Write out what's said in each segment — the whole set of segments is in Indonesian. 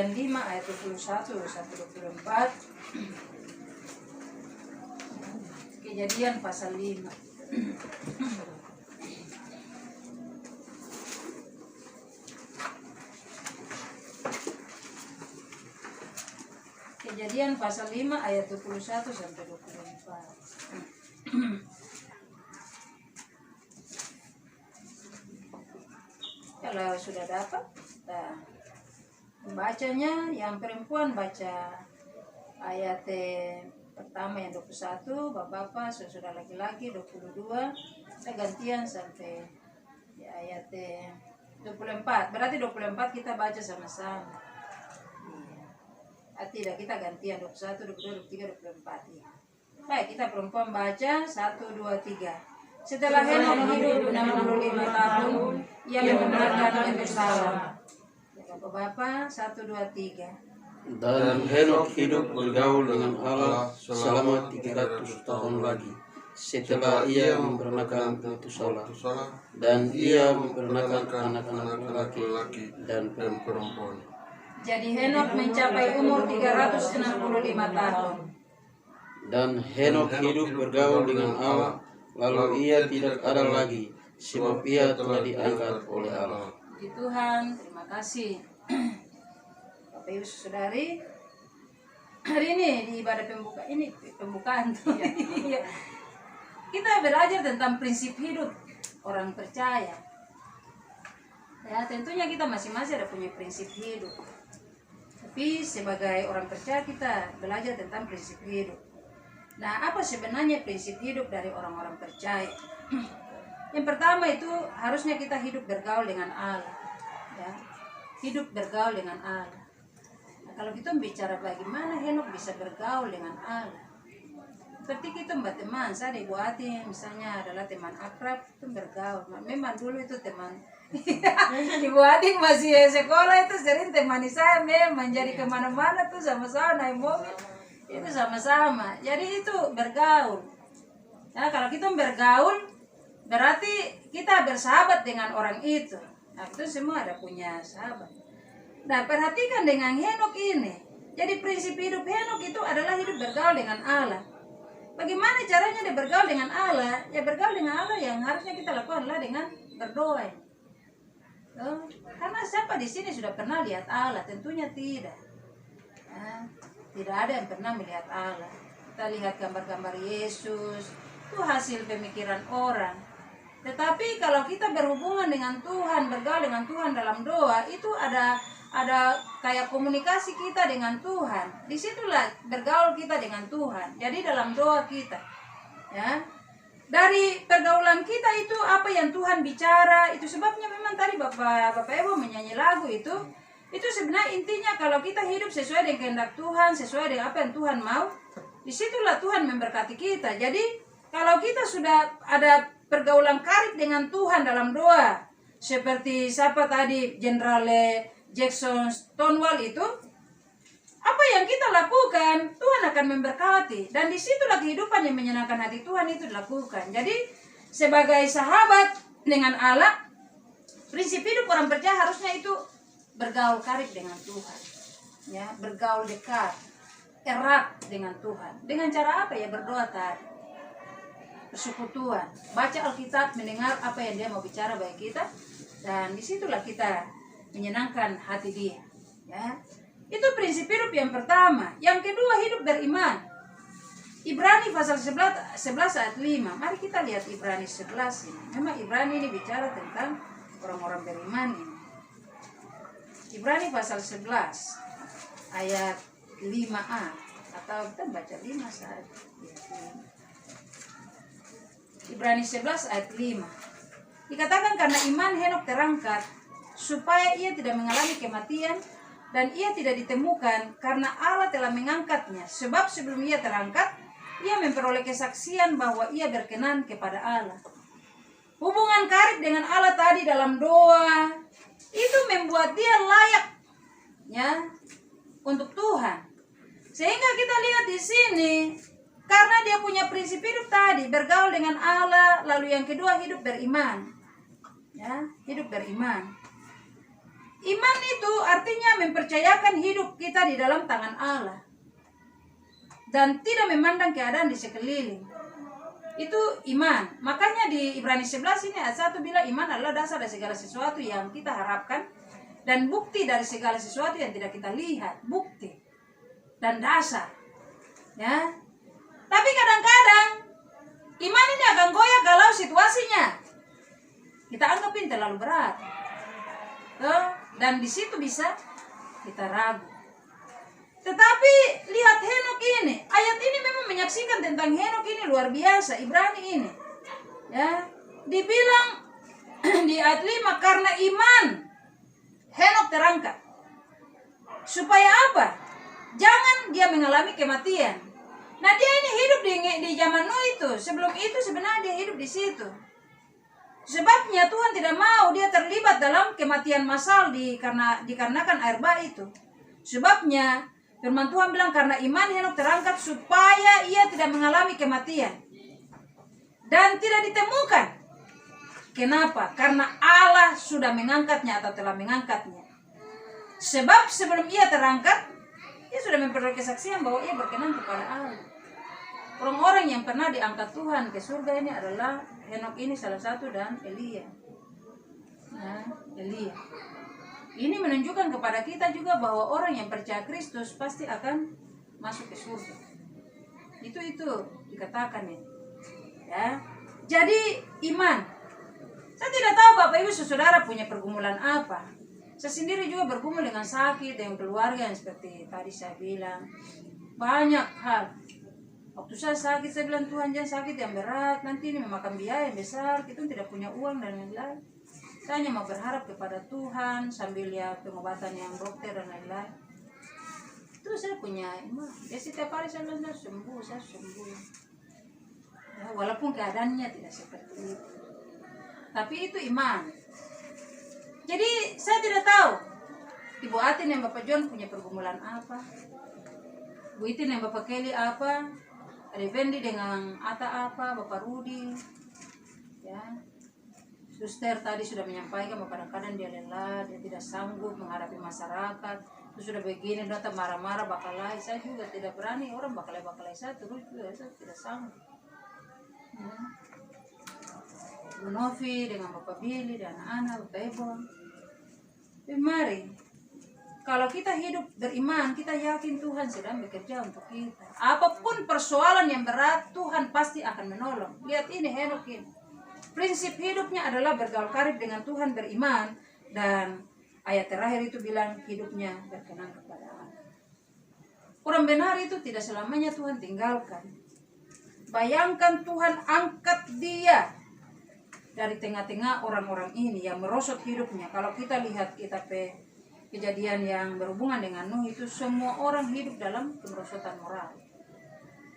Kejadian 5 ayat 21 sampai 24. Kejadian pasal 5. Kejadian pasal 5 ayat 21 sampai 24. Kalau sudah dapat, nah, membacanya yang perempuan baca ayat pertama yang 21, bapak-bapak, saudara laki-laki 22, kita gantian sampai ayat 24. Berarti 24 kita baca sama-sama. Tidak, kita gantian 21, 22, 23, 24. Ya. Baik, kita perempuan baca 1, 2, 3. Setelah Henok hidup 65 tahun, ia membenarkan Metusalah. Bapak-bapak, 1, 2, 3. Dan Henok hidup bergaul dengan Allah selama 300 tahun lagi. Setelah ia memperanakan Metusalah, dan ia memperanakan anak-anak laki-laki dan perempuan. Jadi Henok mencapai umur 365 tahun. Dan Henok hidup bergaul dengan Allah, lalu ia tidak ada lagi, sebab ia telah diangkat oleh Allah. Puji Tuhan, terima kasih. Bapak Ibu Saudari, hari ini di ibadah pembukaan tuh. Iya. Kita belajar tentang prinsip hidup orang percaya. Ya, tentunya kita masing-masing ada punya prinsip hidup. Tapi sebagai orang percaya kita belajar tentang prinsip hidup. Nah, apa sebenarnya prinsip hidup dari orang-orang percaya? Yang pertama itu harusnya kita hidup bergaul dengan Allah. Ya, hidup bergaul dengan Allah. Nah, kalau kita bicara bagaimana Henok bisa bergaul dengan Allah, seperti kita mbak teman, saya dibuatin misalnya adalah teman akrab itu bergaul. Memang dulu itu teman dibuatin masih sekolah itu sering temani saya memang jadi kemana-mana tuh sama-sama naik mobil itu sama-sama. Jadi itu bergaul. Nah, kalau kita bergaul berarti kita bersahabat dengan orang itu. Nah, itu semua ada punya sahabat. Nah, perhatikan dengan Henok ini. Jadi prinsip hidup Henok itu adalah hidup bergaul dengan Allah. Bagaimana caranya dia bergaul dengan Allah? Ya bergaul dengan Allah yang harusnya kita lakukanlah dengan berdoa. Karena siapa di sini sudah pernah lihat Allah? Tentunya tidak. Nah, tidak ada yang pernah melihat Allah. Kita lihat gambar-gambar Yesus, itu hasil pemikiran orang. Tetapi kalau kita berhubungan dengan Tuhan, bergaul dengan Tuhan dalam doa, itu ada kayak komunikasi kita dengan Tuhan. Disitulah bergaul kita dengan Tuhan. Jadi dalam doa kita, ya. Dari pergaulan kita itu apa yang Tuhan bicara, itu sebabnya memang tadi Bapak Ibu menyanyi lagu itu sebenarnya intinya kalau kita hidup sesuai dengan kehendak Tuhan, sesuai dengan apa yang Tuhan mau, disitulah Tuhan memberkati kita. Jadi kalau kita sudah ada pergaulan karib dengan Tuhan dalam doa, seperti siapa tadi Jenderal Jackson Stonewall itu, apa yang kita lakukan Tuhan akan memberkati, dan disitulah kehidupan yang menyenangkan hati Tuhan itu dilakukan. Jadi sebagai sahabat dengan Allah, prinsip hidup orang percaya harusnya itu bergaul karib dengan Tuhan, ya, bergaul dekat, erat dengan Tuhan. Dengan cara apa? Ya berdoa tadi, persekutuan, baca Alkitab, mendengar apa yang Dia mau bicara bagi kita, dan disitulah kita menyenangkan hati Dia. Ya, itu prinsip hidup yang pertama. Yang kedua, hidup beriman. Ibrani pasal 11 ayat 5. Mari kita lihat Ibrani 11 ini. Memang Ibrani ini bicara tentang orang-orang beriman ini. Ibrani pasal 11 ayat 5a, atau kita baca 5 saja. Ibrani 11 ayat 5. Dikatakan karena iman Henok terangkat supaya ia tidak mengalami kematian, dan ia tidak ditemukan karena Allah telah mengangkatnya. Sebab sebelum ia terangkat, ia memperoleh kesaksian bahwa ia berkenan kepada Allah. Hubungan karib dengan Allah tadi dalam doa itu membuat dia layak, ya, untuk Tuhan. Sehingga kita lihat di sini, karena dia punya prinsip hidup tadi, bergaul dengan Allah, lalu yang kedua hidup beriman, ya, hidup beriman. Iman itu artinya mempercayakan hidup kita di dalam tangan Allah dan tidak memandang keadaan di sekeliling. Itu iman. Makanya di Ibrani 11 ini ayat 1 bilang iman adalah dasar dari segala sesuatu yang kita harapkan dan bukti dari segala sesuatu yang tidak kita lihat. Bukti dan dasar. Ya. Tapi kadang-kadang iman ini akan goyah kalau situasinya kita anggap ini terlalu berat. Dan di situ bisa kita ragu. Tetapi lihat Henok ini, ayat ini memang menyaksikan tentang Henok ini luar biasa, Ibrani ini. Ya, dibilang di ayat 5 karena iman Henok terangkat. Supaya apa? Jangan dia mengalami kematian. Nah, dia ini hidup di zaman Nuh itu. Sebelum itu sebenarnya dia hidup di situ. Sebabnya Tuhan tidak mau dia terlibat dalam kematian massal dikarenakan air bah itu. Sebabnya firman Tuhan bilang karena iman Henok terangkat supaya ia tidak mengalami kematian dan tidak ditemukan. Kenapa? Karena Allah sudah mengangkatnya atau telah mengangkatnya. Sebab sebelum ia terangkat, ia sudah memperoleh kesaksian bahwa ia berkenan kepada Allah. Orang-orang yang pernah diangkat Tuhan ke surga ini adalah Henok ini salah satu dan Elia. Nah, Elia. Ini menunjukkan kepada kita juga bahwa orang yang percaya Kristus pasti akan masuk ke surga. Itu dikatakan ya. Ya. Jadi iman. Saya tidak tahu Bapak Ibu Saudara punya pergumulan apa. Saya sendiri juga bergumul dengan sakit, dengan keluarga yang seperti tadi saya bilang. Banyak hal. Waktu saya sakit, saya bilang Tuhan jangan sakit yang berat, nanti ini memakan biaya yang besar, kita tidak punya uang dan lain-lain. Saya hanya mau berharap kepada Tuhan sambil lihat pengobatan yang dokter dan lain-lain. Itu saya punya iman. Ya setiap hari saya bilang saya sembuh. Ya, walaupun keadaannya tidak seperti itu. Tapi itu iman. Jadi saya tidak tahu Ibu Atin yang Bapak John punya pergumulan apa, Bu Itin yang Bapak Kelly apa, ada Fendi dengan Ata apa, Bapak Rudi, ya. Suster tadi sudah menyampaikan bahwa kadang-kadang dia lelah, dia tidak sanggup menghadapi masyarakat. Itu sudah begini, datang marah-marah, bakalai. Saya juga tidak berani, orang bakalai saya terus juga, saya tidak sanggup. Ya. Bu Novi dengan Bapak Billy dan anak-anak, Bapak Ebon. Tapi mari, kalau kita hidup beriman, kita yakin Tuhan sedang bekerja untuk kita. Apapun persoalan yang berat, Tuhan pasti akan menolong. Lihat ini Henok ini. Prinsip hidupnya adalah bergaul karib dengan Tuhan, beriman. Dan ayat terakhir itu bilang hidupnya berkenan kepada Allah. Orang benar itu tidak selamanya Tuhan tinggalkan. Bayangkan Tuhan angkat dia dari tengah-tengah orang-orang ini yang merosot hidupnya. Kalau kita lihat kitab kejadian yang berhubungan dengan Nuh itu semua orang hidup dalam kemerosotan moral.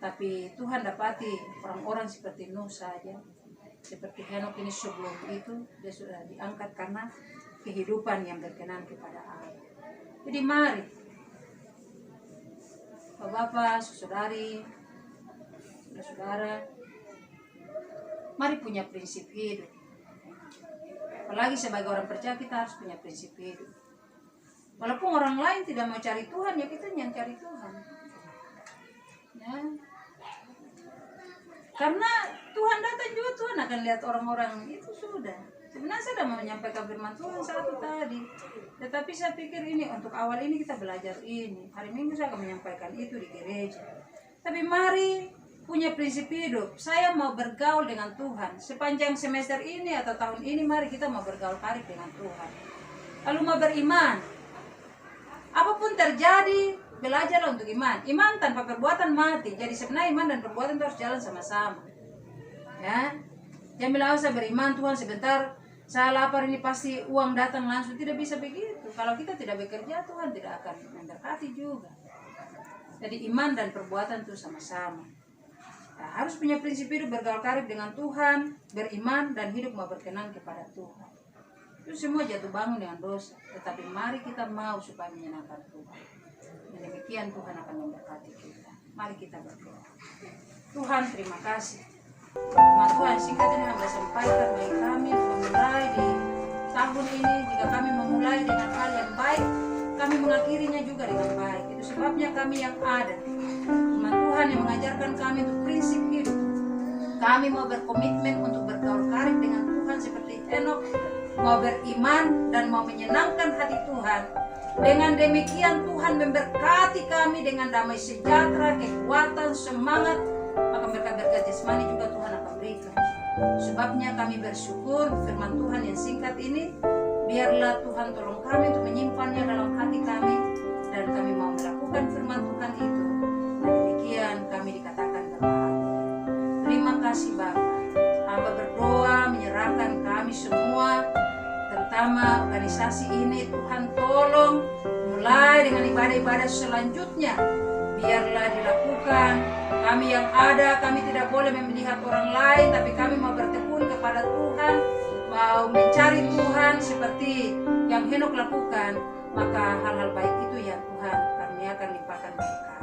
Tapi Tuhan dapati orang-orang seperti Nuh saja. Seperti Henok ini sebelum itu dia sudah diangkat karena kehidupan yang berkenan kepada Allah. Jadi mari Bapak-bapak, saudari, saudara, mari punya prinsip hidup. Apalagi sebagai orang percaya kita harus punya prinsip hidup. Walaupun orang lain tidak mau cari Tuhan, ya kita yang cari Tuhan. Ya. Karena Tuhan datang juga, Tuhan akan lihat orang-orang itu sudah. Sebenarnya saya sudah mau menyampaikan firman Tuhan satu tadi. Tetapi saya pikir ini untuk awal ini kita belajar ini. Hari Minggu saya akan menyampaikan itu di gereja. Tapi mari punya prinsip hidup. Saya mau bergaul dengan Tuhan. Sepanjang semester ini atau tahun ini mari kita mau bergaul karib dengan Tuhan. Lalu mau beriman. Apapun terjadi, belajarlah untuk iman. Iman tanpa perbuatan mati. Jadi sebenarnya iman dan perbuatan itu harus jalan sama-sama. Ya. Jangan bilang saya beriman Tuhan sebentar, saya lapar ini pasti uang datang langsung. Tidak bisa begitu. Kalau kita tidak bekerja, Tuhan tidak akan memberkati juga. Jadi iman dan perbuatan itu sama-sama. Nah, harus punya prinsip hidup bergaul karib dengan Tuhan, beriman dan hidup mau berkenan kepada Tuhan. Itu semua jatuh bangun dengan dosa. Tetapi mari kita mau supaya menyenangkan Tuhan. Dan demikian Tuhan akan memberkati kita. Mari kita berdoa. Tuhan, terima kasih. Tuhan singkat ini yang saya sampaikan bagi kami memulai di tahun ini jika kami memulai dengan hal yang baik, kami mengakhirinya juga dengan baik. Itu sebabnya kami yang ada, firman Tuhan yang mengajarkan kami untuk prinsip hidup. Kami mau berkomitmen untuk bergaul karib dengan Tuhan seperti Henokh, mau beriman dan mau menyenangkan hati Tuhan. Dengan demikian Tuhan memberkati kami dengan damai sejahtera, kekuatan, semangat, maka berkat-berkat jasmani juga Tuhan akan berikan. Sebabnya kami bersyukur firman Tuhan yang singkat ini, biarlah Tuhan tolong kami untuk menyimpannya dalam hati kami, dan kami mau melakukan firman Tuhan itu. Dan demikian kami dikatakan berbahagia. Terima kasih Bapa. Hamba berdoa menyerahkan kami semua, terutama organisasi ini. Tuhan tolong mulai dengan ibadah-ibadah selanjutnya, biarlah dilakukan. Kami yang ada, kami tidak boleh melihat orang lain, tapi kami mau bertekun kepada Tuhan, mau mencari Tuhan seperti yang Henokh lakukan. Maka hal-hal baik itu ya Tuhan, kami akan limpahkan berkat.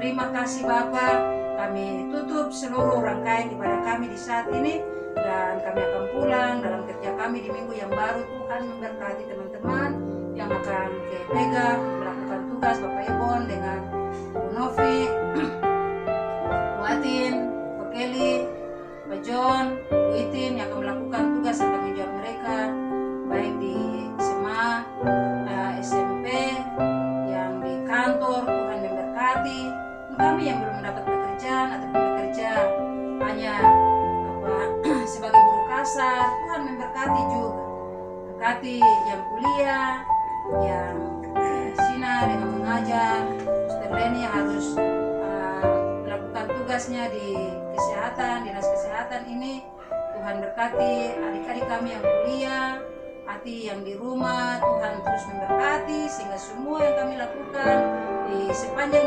Terima kasih Bapa. Kami tutup seluruh rangkaian ibadah kami di saat ini, dan kami akan pulang dalam kerja kami di minggu yang baru. Tuhan memberkati teman-teman yang akan ke Mega melakukan tugas, Bapak Ebon dengan Bu Novi, Bu Atin, Pak Kelly, Pak John, Bu Itin yang akan melakukan tugas dan tanggung jawab mereka baik di SMA, SMP, yang di kantor. Tuhan memberkati kami yang belum mendapat pekerjaan ataupun bekerja hanya sebagai buruh kasar. Tuhan memberkati juga, berkati yang kuliah, yang sinar dengan mengajar. Sister Leni harus melakukan tugasnya di kesehatan, dinas kesehatan ini. Tuhan berkati adik-adik kami yang kuliah, hati yang di rumah. Tuhan terus memberkati sehingga semua yang kami lakukan di sepanjang